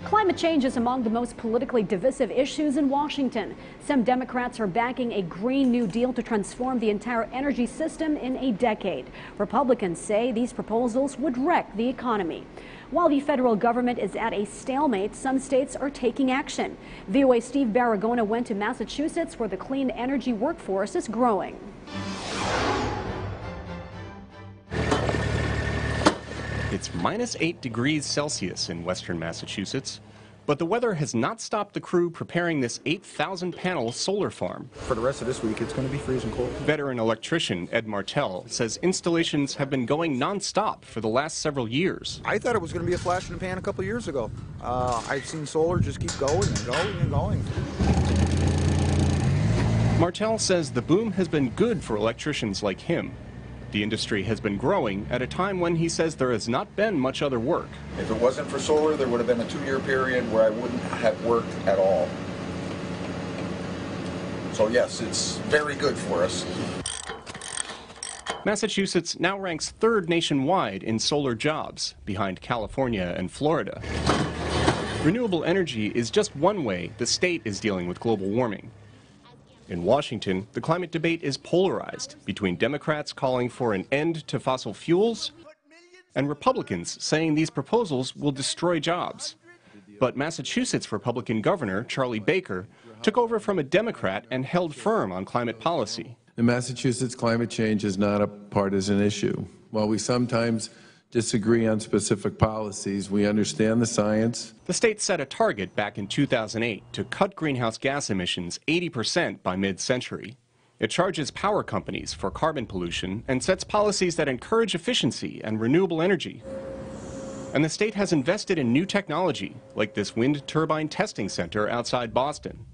Climate change is among the most politically divisive issues in Washington. Some Democrats are backing a Green New Deal to transform the entire energy system in a decade. Republicans say these proposals would wreck the economy. While the federal government is at a stalemate, some states are taking action. VOA Steve Baragona went to Massachusetts, where the clean energy workforce is growing. It's -8 degrees Celsius in western Massachusetts, but the weather has not stopped the crew preparing this 8,000-panel solar farm. For the rest of this week, it's going to be freezing cold. Veteran electrician Ed Martell says installations have been going non-stop for the last several years. I thought it was going to be a flash in the pan a couple years ago. I've seen solar just keep going and going and going. Martell says the boom has been good for electricians like him. The industry has been growing at a time when he says there has not been much other work. If it wasn't for solar, there would have been a 2-year period where I wouldn't have worked at all. So yes, it's very good for us. Massachusetts now ranks 3rd nationwide in solar jobs, behind California and Florida. Renewable energy is just one way the state is dealing with global warming. In Washington, the climate debate is polarized between Democrats calling for an end to fossil fuels and Republicans saying these proposals will destroy jobs. But Massachusetts Republican Governor Charlie Baker took over from a Democrat and held firm on climate policy. In Massachusetts, climate change is not a partisan issue. While we sometimes disagree on specific policies, we understand the science. The state set a target back in 2008 to cut greenhouse gas emissions 80% by mid-century. It charges power companies for carbon pollution and sets policies that encourage efficiency and renewable energy. And the state has invested in new technology, like this wind turbine testing center outside Boston.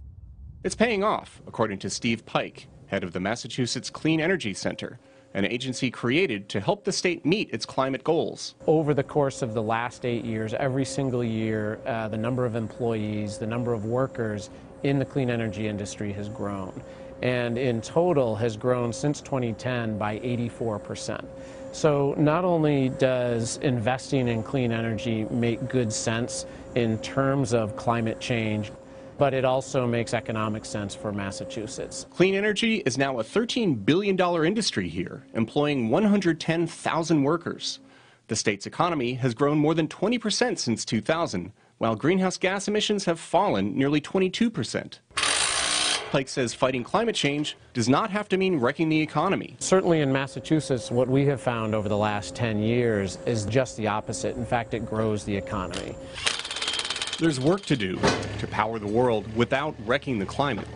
It's paying off, according to Steve Pike, head of the Massachusetts Clean Energy Center, an agency created to help the state meet its climate goals. Over the course of the last 8 years, every single year, the number of employees, the number of workers in the clean energy industry has grown. And in total has grown since 2010 by 84%. So not only does investing in clean energy make good sense in terms of climate change, but it also makes economic sense for Massachusetts. Clean energy is now a $13 billion industry here, employing 110,000 workers. The state's economy has grown more than 20% since 2000, while greenhouse gas emissions have fallen nearly 22%. Pike says fighting climate change does not have to mean wrecking the economy. Certainly in Massachusetts, what we have found over the last 10 years is just the opposite. In fact, it grows the economy. There's work to do to power the world without wrecking the climate.